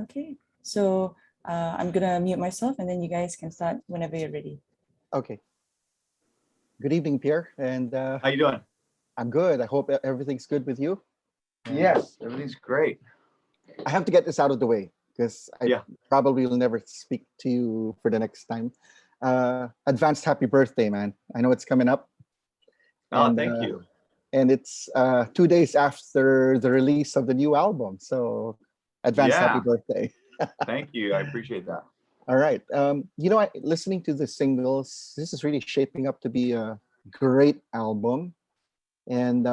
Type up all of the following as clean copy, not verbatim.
Okay. So I'm gonna mute myself, and then you guys can start whenever you're ready. Okay. Good evening, Pierre. And How you doing? I'm good. I hope everything's good with you. And Yes, everything's great. I have to get this out of the way because I Yeah. probably will never speak to you for the next time. Advanced happy birthday, man. I know it's coming up. Oh, And thank you. and it's 2 days after the release of the new album. So advanced happy Yeah, birthday. thank you. I appreciate that. All right. Listening to the singles, this is really shaping up to be a great album. And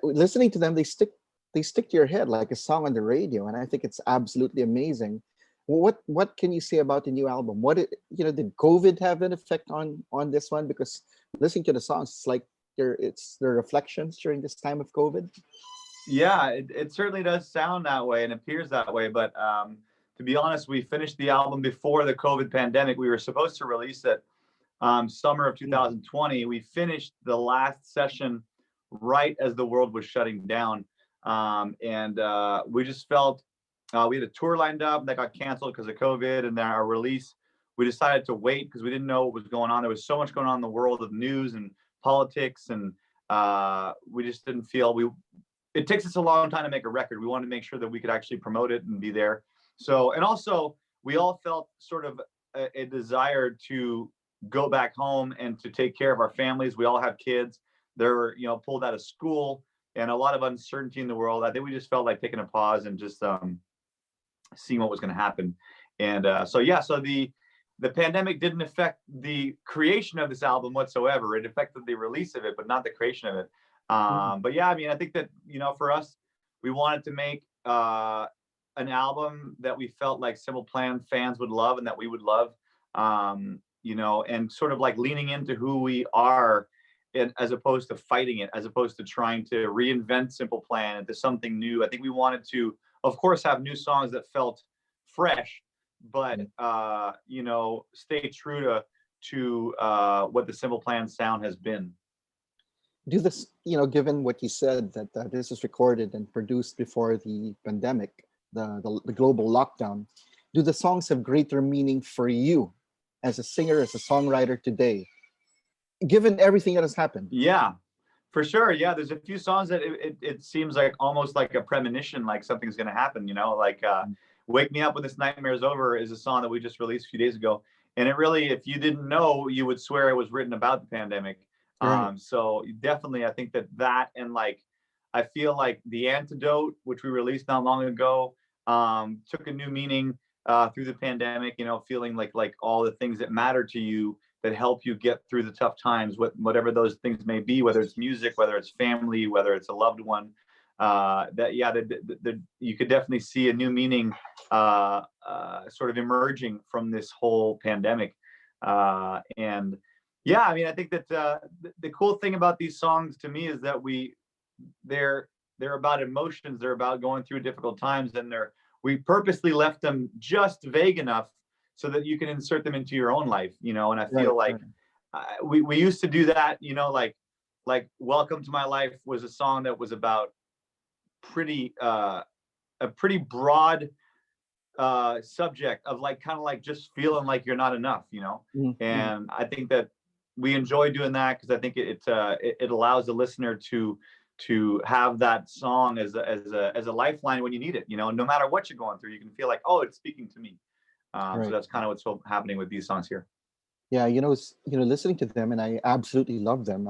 listening to them, they stick to your head like a song on the radio, and I think it's absolutely amazing. What can you say about the new album? Did COVID have an effect on this one? Because listening to the songs, it's like it's their reflections during this time of COVID. Yeah, it certainly does sound that way and appears that way. But to be honest, we finished the album before the COVID pandemic. We were supposed to release it summer of Mhm. 2020. We finished the last session right as the world was shutting down. And we just felt we had a tour lined up that got canceled because of COVID, and then our release, we decided to wait because we didn't know what was going on. There was so much going on in the world of news and politics, and we just didn't feel we. It takes us a long time to make a record. We wanted to make sure that we could actually promote it and be there. So, and also we all felt sort of a desire to go back home and to take care of our families. We all have kids. They're, pulled out of school and a lot of uncertainty in the world. I think we just felt like taking a pause and just seeing what was going to happen. And so the pandemic didn't affect the creation of this album whatsoever. It affected the release of it, but not the creation of it. Mhm. But yeah, I mean, I think that, for us, we wanted to make an album that we felt like Simple Plan fans would love and that we would love, and sort of like leaning into who we are, as opposed to fighting it, as opposed to trying to reinvent Simple Plan into something new. I think we wanted to, of course, have new songs that felt fresh, but stay true to what the Simple Plan sound has been. Do this, given what you said that this is recorded and produced before the pandemic, the global lockdown. Do the songs have greater meaning for you as a singer, as a songwriter today, given everything that has happened? Yeah, for sure. Yeah, there's a few songs that it seems like almost like a premonition, like something's going to happen, like Wake Me Up When This Nightmare Is Over is a song that we just released a few days ago. And it really, if you didn't know, you would swear it was written about the pandemic. Right. So definitely, I think that and like, I feel like The Antidote, which we released not long ago, took a new meaning through the pandemic, feeling like all the things that matter to you that help you get through the tough times, whatever those things may be, whether it's music, whether it's family, whether it's a loved one. You could definitely see a new meaning sort of emerging from this whole pandemic. And yeah, I mean, I think that the cool thing about these songs to me is that they're about emotions. They're about going through difficult times, and we purposely left them just vague enough so that you can insert them into your own life, and I Right. feel like Right. we used to do that, like Welcome to My Life was a song that was about a pretty broad subject of like kind of like just feeling like you're not enough, Mhm. and I think that we enjoy doing that because I think it allows the listener to have that song as a lifeline when you need it, no matter what you're going through, you can feel like, oh, it's speaking to me. So Right. that's kind of what's happening with these songs here. Yeah, listening to them, and I absolutely love them.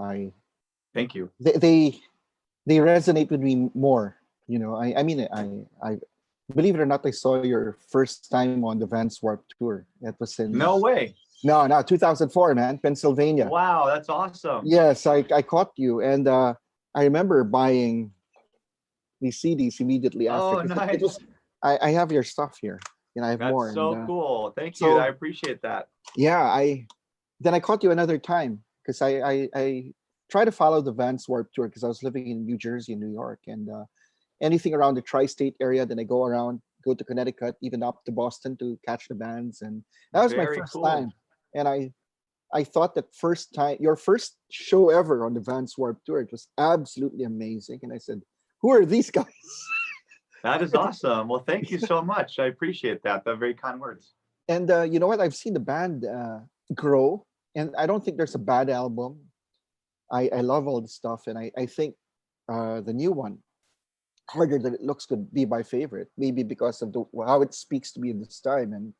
Thank you. They resonate with me more. I believe it or not, I saw your first time on the Vans Warp Tour. It was in No way. no 2004, man, Pennsylvania. Wow, that's awesome. Yes, I caught you, and I remember buying these CDs immediately after Oh, because it was. nice. I have your stuff here, and I have That's more. And so cool. Thank you. I so appreciate that. yeah, I caught you another time because I try to follow the Vans Warp Tour because I was living in New Jersey and New York, and anything around the tri-state area. Then I go to Connecticut, even up to Boston to catch the bands, and that was my Very first cool. time. And I thought that first time, your first show ever on the Vans Warp Tour, it was absolutely amazing. And I said, "Who are these guys?" That is awesome. Well, thank you so much. I appreciate that. They're very kind words. And you know what? I've seen the band grow, and I don't think there's a bad album. I love all the stuff, and I think the new one, Harder Than It Looks, could be my favorite. Maybe because of how it speaks to me in this time, and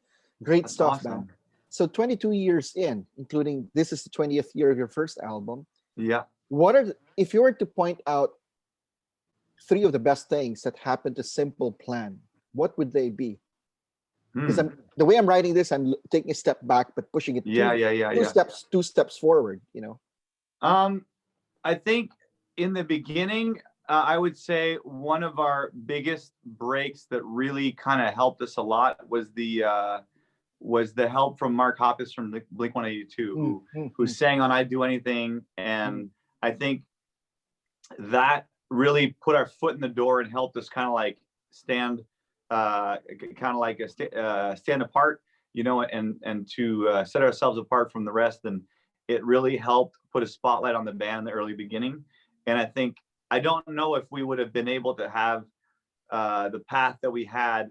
great That's stuff, man. awesome. So 22 years in, including this is the 20th year of your first album. Yeah. If you were to point out three of the best things that happened to Simple Plan, what would they be? Because Hmm. the way I'm writing this, I'm taking a step back, but pushing it Yeah, yeah, yeah, yeah. two steps forward. You know. I think in the beginning, I would say one of our biggest breaks that really kind of helped us a lot was the help from Mark Hoppus from Blink 182, who sang on "I Do Anything," and I think that really put our foot in the door and helped us kind of like stand, stand apart, you know, and to set ourselves apart from the rest. And it really helped put a spotlight on the band in the early beginning. And I think I don't know if we would have been able to have the path that we had,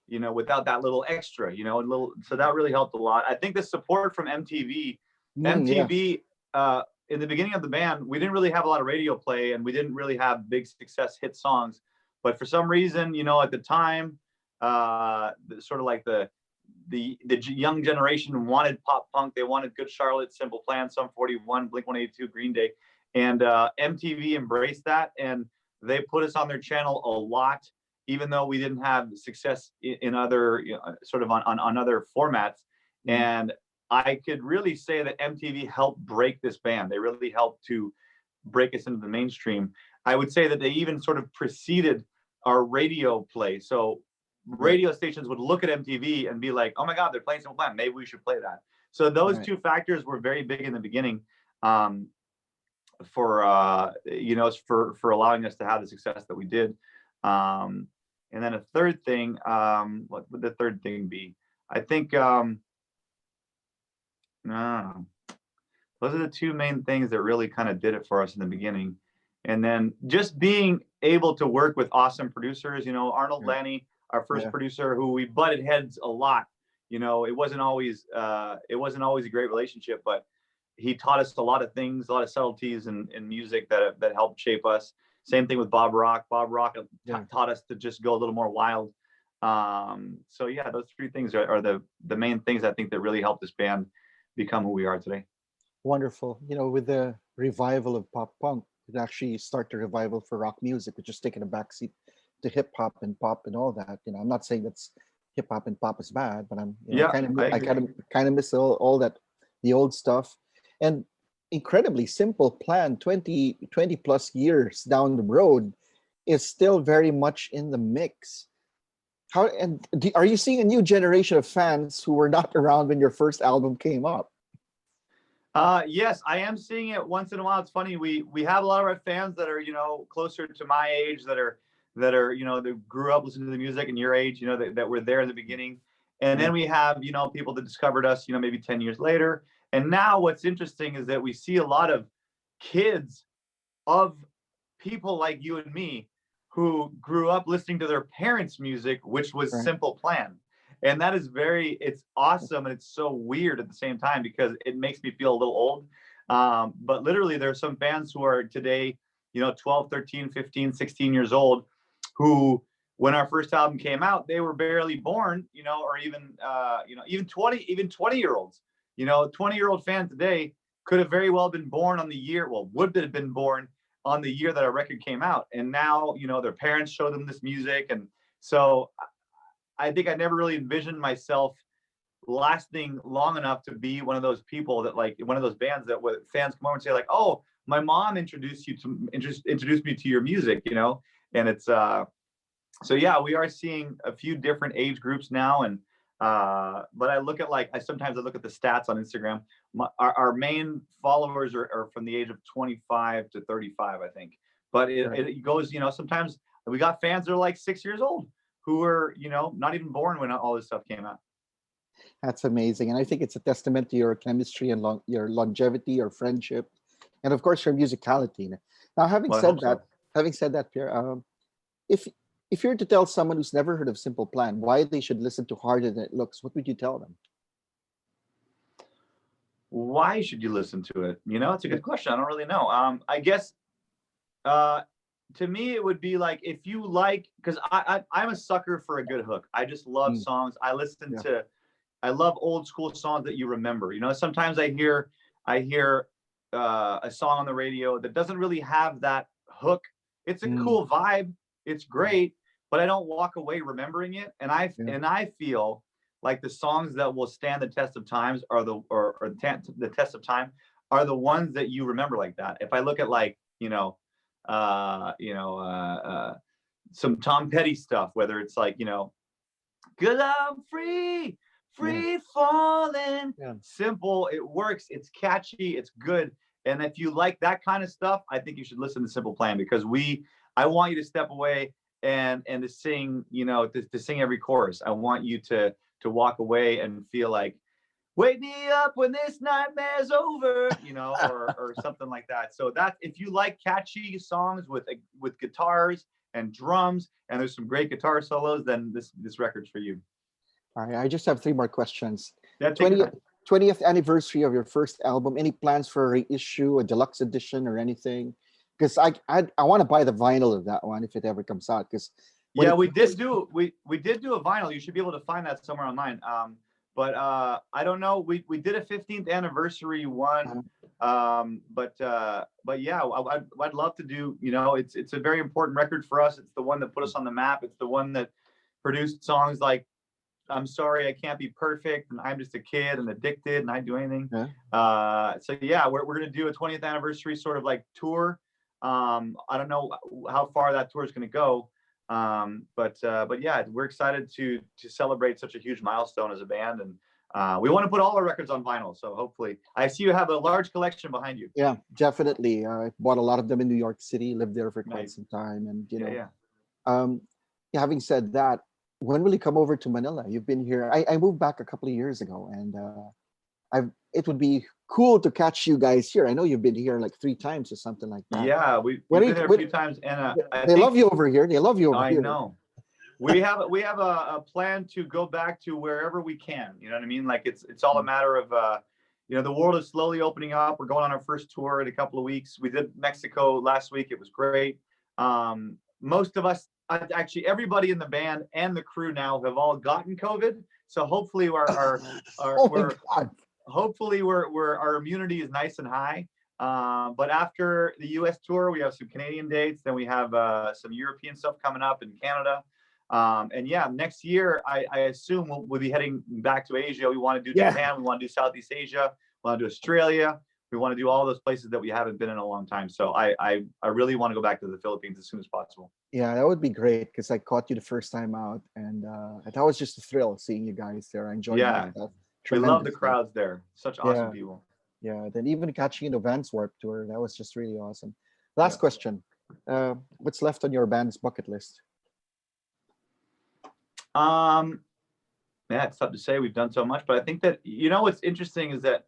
you know, without that little extra, you know, so that really helped a lot. I think the support from MTV, Yeah. In the beginning of the band, we didn't really have a lot of radio play and we didn't really have big success hit songs. But for some reason, you know, at the time, sort of like the young generation wanted pop punk. They wanted Good Charlotte, Simple Plan, Sum 41, Blink 182, Green Day. And MTV embraced that. And they put us on their channel a lot, even though we didn't have success in other, you know, sort of on other formats. And I could really say that MTV helped break this band. They really helped to break us into the mainstream. I would say that they even sort of preceded our radio play. So radio stations would look at MTV and be like, "Oh my God, they're playing Simple Plan. Maybe we should play that." So those two factors were very big in the beginning, for you know, for allowing us to have the success that we did. And then a third thing, what would the third thing be? I think those are the two main things that really kind of did it for us in the beginning. And then just being able to work with awesome producers, you know, Arnold Lanny, our first producer, who we butted heads a lot. You know, it wasn't always a great relationship, but he taught us a lot of things, a lot of subtleties in music that helped shape us. Same thing with Bob Rock. Bob Rock taught us to just go a little more wild. So yeah, those three things are the main things I think that really helped this band become who we are today. Wonderful. You know, with the revival of pop punk, it actually started a revival for rock music, which is taking a backseat to hip hop and pop and all that. You know, I'm not saying that's hip hop and pop is bad, but I kind of miss all that, the old stuff. And incredibly Simple Plan, 20 plus years down the road, is still very much in the mix. Are you seeing a new generation of fans who were not around when your first album came up? Yes, I am seeing it once in a while. It's funny. We have a lot of our fans that are, you know, closer to my age, that are, you know, that grew up listening to the music and your age, you know, that were there in the beginning. And then we have, you know, people that discovered us, you know, maybe 10 years later. And now what's interesting is that we see a lot of kids of people like you and me who grew up listening to their parents' music, which was Simple Plan. And that is it's awesome. And it's so weird at the same time because it makes me feel a little old. But literally there are some fans who are today, you know, 12, 13, 15, 16 years old, who, when our first album came out, they were barely born, you know, or even, you know, even 20-year-olds, you know, 20-year-old fan today could have very well been born on the year, would have been born on the year that our record came out. And now, you know, their parents show them this music. And so I think I never really envisioned myself lasting long enough to be one of those people that, like, one of those bands that fans come over and say like, "Oh, my mom introduced me to your music," you know? And it's, so yeah, we are seeing a few different age groups now. And, but I look at sometimes I look at the stats on Instagram. Our main followers are from the age of 25 to 35, I think. But it goes, you know, sometimes we got fans that are like 6 years old who were, you know, not even born when all this stuff came out. That's amazing. And I think it's a testament to your chemistry and your longevity, your friendship, and of course your musicality. Now, having said that, Pierre, if if you were to tell someone who's never heard of Simple Plan why they should listen to Harder Than It Looks, what would you tell them? Why should you listen to it? It's a good question. I don't really know. I guess to me it would be like, if you like, because I'm a sucker for a good hook. I just love songs. I love old school songs that you remember. Sometimes I hear a song on the radio that doesn't really have that hook. It's a cool vibe. It's great, but I don't walk away remembering it. And I feel like the songs that will stand the test of times are the test of time are the ones that you remember like that. If I look at like, some Tom Petty stuff, whether it's like, 'cause I'm free falling, simple, it works, it's catchy, it's good. And if you like that kind of stuff, I think you should listen to Simple Plan, because I want you to step away and to sing, to sing every chorus. I want you to walk away and feel like, wake me up when this nightmare's over, or something like that. So that, if you like catchy songs with guitars and drums, and there's some great guitar solos, then this record's for you. All right, I just have 3 more questions. Yeah, take your time. 20th anniversary of your first album. Any plans for a reissue, a deluxe edition, or anything? Because I want to buy the vinyl of that one if it ever comes out. Because we did do a vinyl. You should be able to find that somewhere online. But I don't know. We did a 15th anniversary one. But yeah, I'd love to do. It's a very important record for us. It's the one that put us on the map. It's the one that produced songs like I'm Sorry I Can't Be Perfect, and I'm Just a Kid, and Addicted, and I'd Do Anything. So yeah, we're gonna do a 20th anniversary sort of like tour. I don't know how far that tour is gonna go. But yeah, we're excited to celebrate such a huge milestone as a band, and we want to put all our records on vinyl. So hopefully, I see you have a large collection behind you. Yeah, definitely. I bought a lot of them in New York City. Lived there for quite some time, and having said that, when will you come over to Manila? You've been here. I moved back a couple of years ago, and it would be cool to catch you guys here. I know you've been here like 3 times or something like that. Yeah, we've been there a few times, and they love you over here. They love you over here. I know. We have a plan to go back to wherever we can. You know what I mean? Like it's all a matter of the world is slowly opening up. We're going on our first tour in a couple of weeks. We did Mexico last week. It was great. Most of us, actually everybody in the band and the crew now, have all gotten COVID. So hopefully hopefully our immunity is nice and high. But after the US tour, we have some Canadian dates. Then we have some European stuff coming up in Canada. And yeah, next year, I assume we'll be heading back to Asia. We want to do Japan. We want to do Southeast Asia. We want to do Australia. We want to do all those places that we haven't been in a long time. So I really want to go back to the Philippines as soon as possible. Yeah, that would be great, because I caught you the first time out, and that was just a thrill seeing you guys there. I enjoyed myself. We love the crowds there. Such awesome people. Yeah, then even catching the Vans Warped Tour, that was just really awesome. Last question. What's left on your band's bucket list? It's tough to say. We've done so much, but I think that, what's interesting is that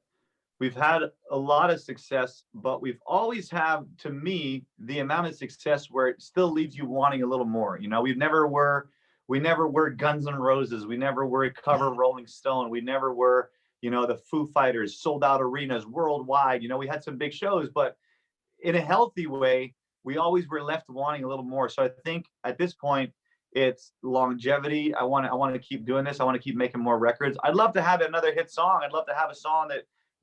we've had a lot of success, but we've always have, to me, the amount of success where it still leaves you wanting a little more. We never were Guns N' Roses. We never were a cover Rolling Stone. We never were, the Foo Fighters, sold out arenas worldwide. We had some big shows, but in a healthy way, we always were left wanting a little more. So I think at this point, it's longevity. I want to keep doing this. I want to keep making more records. I'd love to have another hit song. I'd love to have a song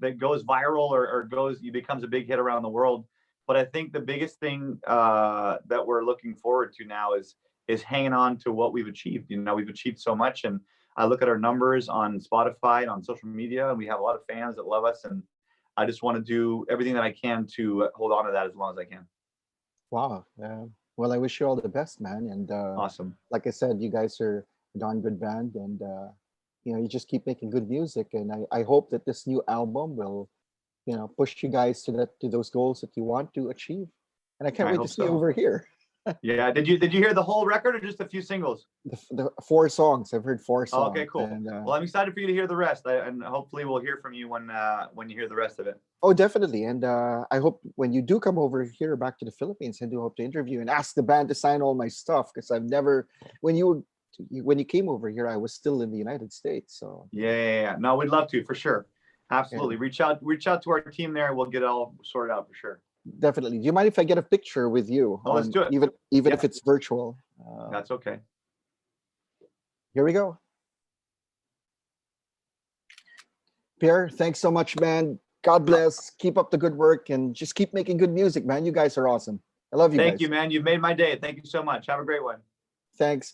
that goes viral or becomes a big hit around the world. But I think the biggest thing that we're looking forward to now is hanging on to what we've achieved. We've achieved so much, and I look at our numbers on Spotify and on social media, and we have a lot of fans that love us, and I just want to do everything that I can to hold on to that as long as I can. Wow. Well, I wish you all the best, man. And awesome. Like I said, you guys are a darn good band, and you just keep making good music. And I hope that this new album will, push you guys to those goals that you want to achieve. And I can't wait to see you over here. Yeah. Did you hear the whole record or just a few singles? The 4 songs. I've heard 4 Oh, songs. okay, cool. And, Well, I'm excited for you to hear the rest, and hopefully we'll hear from you when you hear the rest of it. oh, definitely. And I hope when you do come over here back to the Philippines, I do hope to interview and ask the band to sign all my stuff, because I've never, when you came over here, I was still in the United States. So Yeah. No, we'd love to, for sure. Absolutely. Reach out to our team there, and we'll get it all sorted out for sure. definitely. Do you mind if I get a picture with you? Oh, let's do it. Even Yeah. if it's virtual. That's okay. Here we go. Pierre, thanks so much, man. God bless. Keep up the good work and just keep making good music, man. You guys are awesome. I love you guys. Thank you, man. You've made my day. Thank you so much. Have a great one. Thanks.